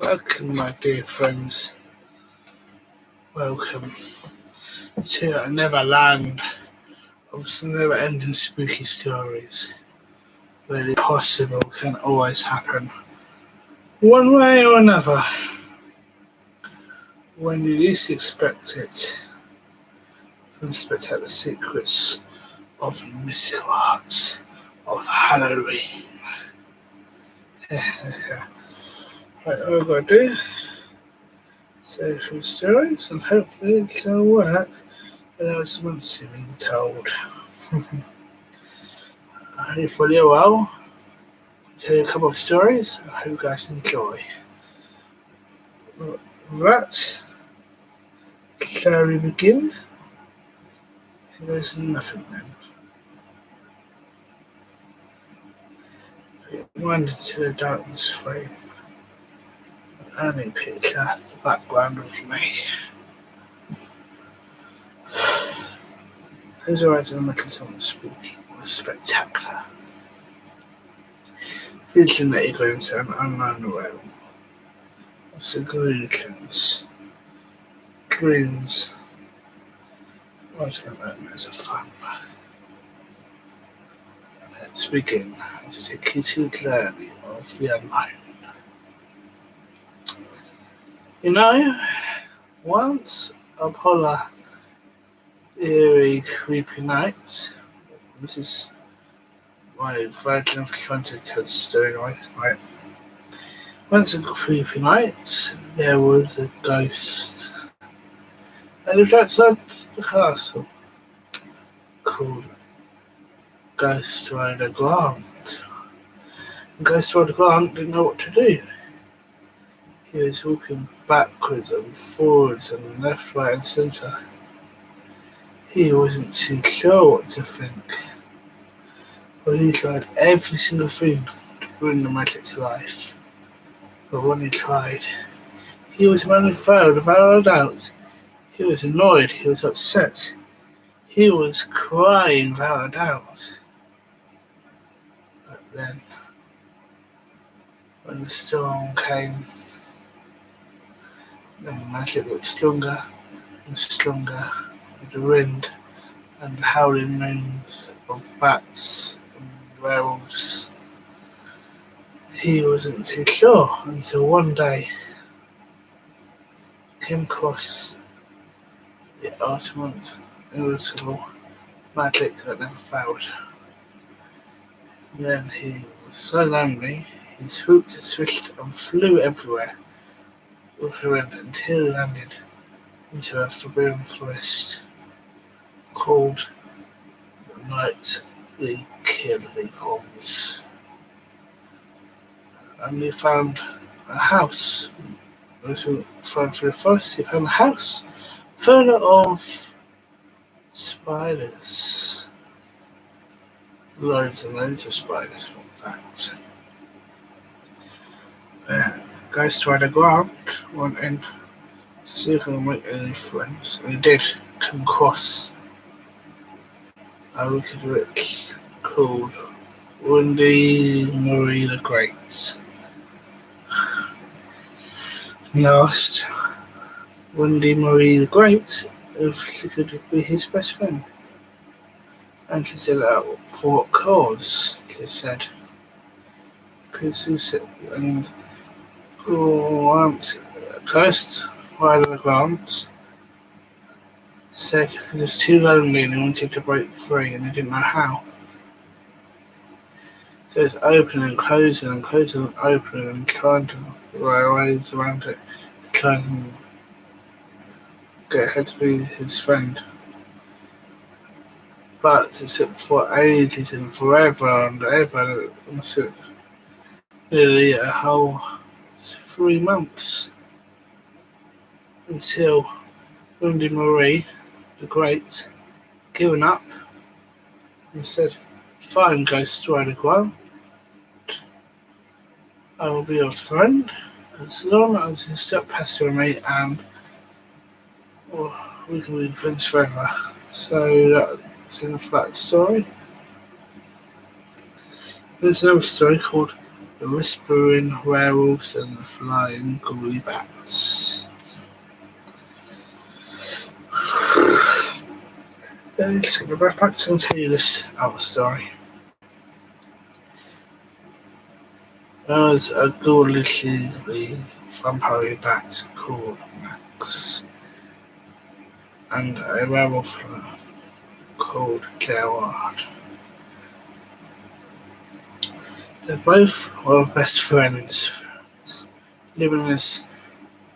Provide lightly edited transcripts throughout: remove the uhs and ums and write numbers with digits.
Welcome, my dear friends. Welcome to another land of some never-ending spooky stories where the impossible can always happen, one way or another, when you least expect it. From spectacular secrets of mystical arts of Halloween. Right, all I've got to do is say a few stories and hopefully it can work without someone being told. Hopefully you're well. I'll tell you a couple of stories. I hope you guys enjoy. Right, shall we begin? There's nothing then. It wandered into the darkness frame. An only picture the background of me. Those eyes in the middle of something spooky was spectacular. Vision that you go into an unknown realm of seclusions, dreams, ultimate nightmares of fun. Let's begin to take you to the journey of the unknown. You know, once upon a eerie, creepy night, this is my version of trying to tell the story, right? Once a creepy night, there was a ghost that lived outside the castle called Ghost Rider Grant. Ghost Rider Grant didn't know what to do. He was walking backwards and forwards and left, right and centre. He wasn't too sure what to think, but he tried every single thing to bring the magic to life. But when he tried, he was mainly failed without a doubt. He was annoyed, he was upset, he was crying without a doubt. But then, when the storm came, the magic looked stronger and stronger, with the wind and the howling moans of bats and werewolves. He wasn't too sure until one day he came across the ultimate irresistible magic that never failed. Then he was so lonely, he swooped and swished and flew everywhere with the wind until he landed into a forbidden forest called the Nightly Killing Halls. And he found a house. As we found through the forest, he found a house full of spiders. Loads and loads of spiders, in fact. Ghost Rider Grant went in to see if he could make any friends, and he did come across a wicked witch called Wendy Marie the Great. He asked Wendy Marie the Great if she could be his best friend. And she said, for what cause? She said. Because he said, and Grant, Ghost Rider Grant said because he was too lonely and he wanted to break free and he didn't know how. So it's opening and closing and closing and opening and trying to write ways around it to try and get her to be his friend. But it took for ages and forever and ever. It took nearly a whole 3 months until Wendy Marie the Great given up and said, "Fine, Ghost Rider Grant. I will be your friend as long as you stop pestering me and we can be friends forever." So that's enough of that story. There's another story called the whispering werewolves and the flying ghouly bats. Let's get back to and tell you this other story. There was a ghoulish vampire bat called Max, and a werewolf called Gerard. They both were best friends, living in this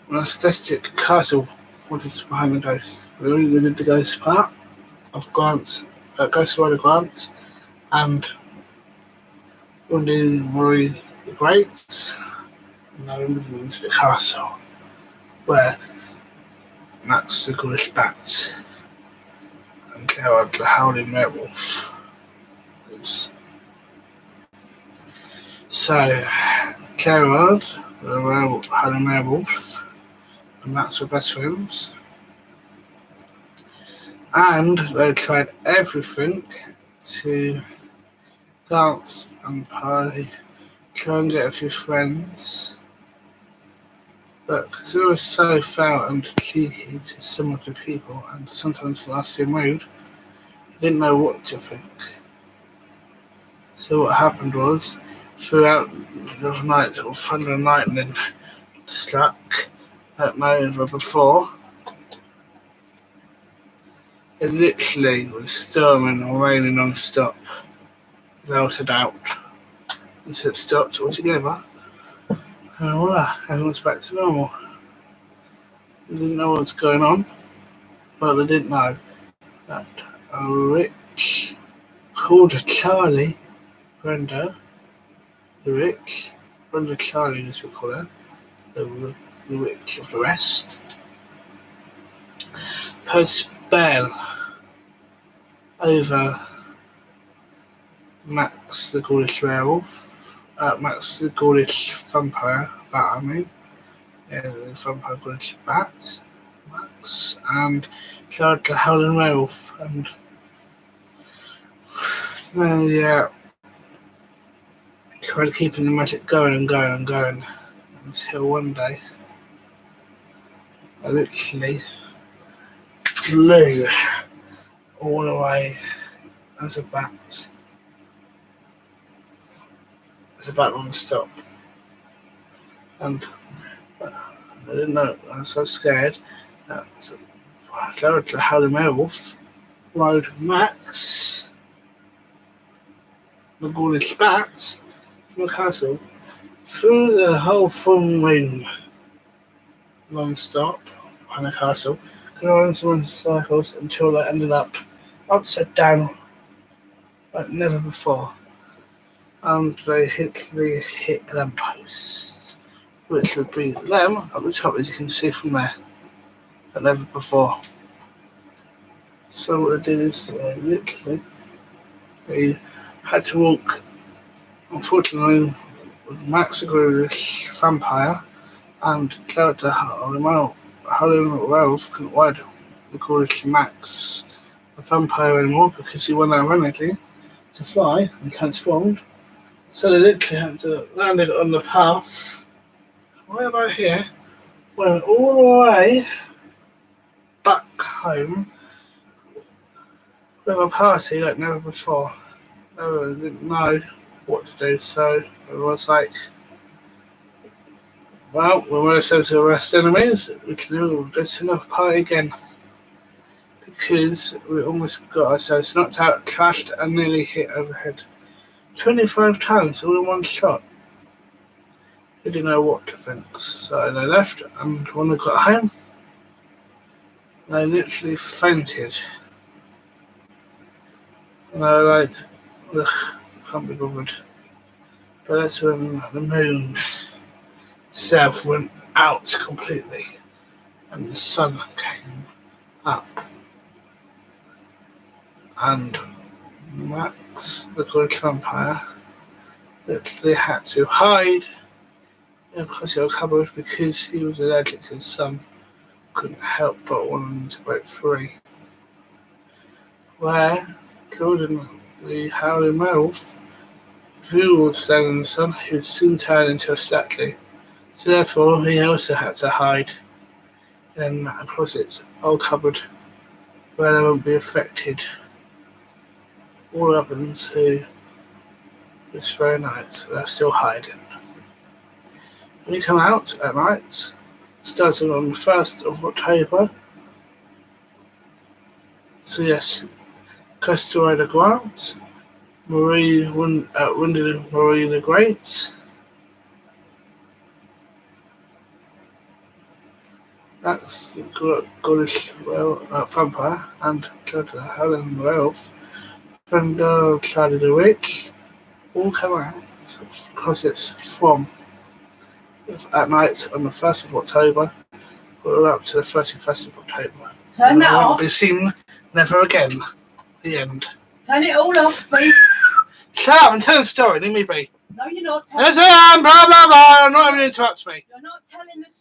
monastic castle which is behind the ghost. We only did the ghost part of Grant, Ghost Rider Grant, and Wendy Marie the Great, and now moving into the castle, where Max the Ghoulish Bat and Gerard the Howling Werewolf is. So, Gerard the Howling Werewolf and Max were best friends, and they tried everything to dance and party, try and get a few friends, but because they were so foul and cheeky to some of the people and sometimes nasty and rude, they didn't know what to think. So what happened was, throughout the night of thunder and lightning struck at never before, it literally was storming and raining non-stop, without a doubt, until it stopped altogether, and voila, everyone's back to normal. They didn't know what was going on, but they didn't know that a witch called Charlie, Brenda Charlie as we call her, the witch of the West, put a spell over Max the Ghoulish Werewolf, Max the Ghoulish Vampire Bat, the Vampire Ghoulish Bat, Max, and Gerard the Howling Werewolf, and tried keeping the magic going until one day I literally flew all away as a bat non-stop, and I didn't know, I was so scared that Gerard the Howling Werewolf rode Max the Ghoulish Bat from the castle through the whole full ring non-stop on the castle, going around in circles until they ended up upside down like never before, and they hit lampposts, which would be them at the top, as you can see from there, like never before. So what they did is they had to walk, unfortunately, with Max the Ghoulish Vampire and Gerard the Howling Werewolf couldn't ride the Ghoulish Max the Vampire anymore because he went ironically to fly and transformed. So they literally had to land it on the path right about here, went all the way back home with a party like never before. They didn't know what to do, so it was like, well, we were supposed to arrest enemies, we can go to another party again. Because we almost got ourselves knocked out, crashed, and nearly hit overhead 25 times all in one shot. They didn't know what to think, so they left, and when they got home, they literally fainted. And they were like, ugh, can't be bothered. But that's when the moon itself went out completely, and the sun came up. And Max, the Ghoulish Vampire, literally had to hide in a closet cupboard because he was allergic to the sun. Couldn't help but wanting to break free. Where Gordon, the Howling Werewolf, View was standing in the sun, he would soon turn into a statue. So therefore, he also had to hide in a closet or cupboard where they wouldn't be affected all up into this very night. They're still hiding. When you come out at night, starting on the 1st of October, so yes, Crystal Grant, Wounded Marie the Great, that's Goddess Vampire, and Helen Ralph, Brenda Charlie the Witch, all come out because it's from at night on the 1st of October, all up to the 31st of October. Turn that off. Be seen never again. The end. Turn it all off, please. Shut up and tell the story, leave me be. No, you're not. Yes, I am, blah, blah, blah. Not even interrupt me. You're not telling the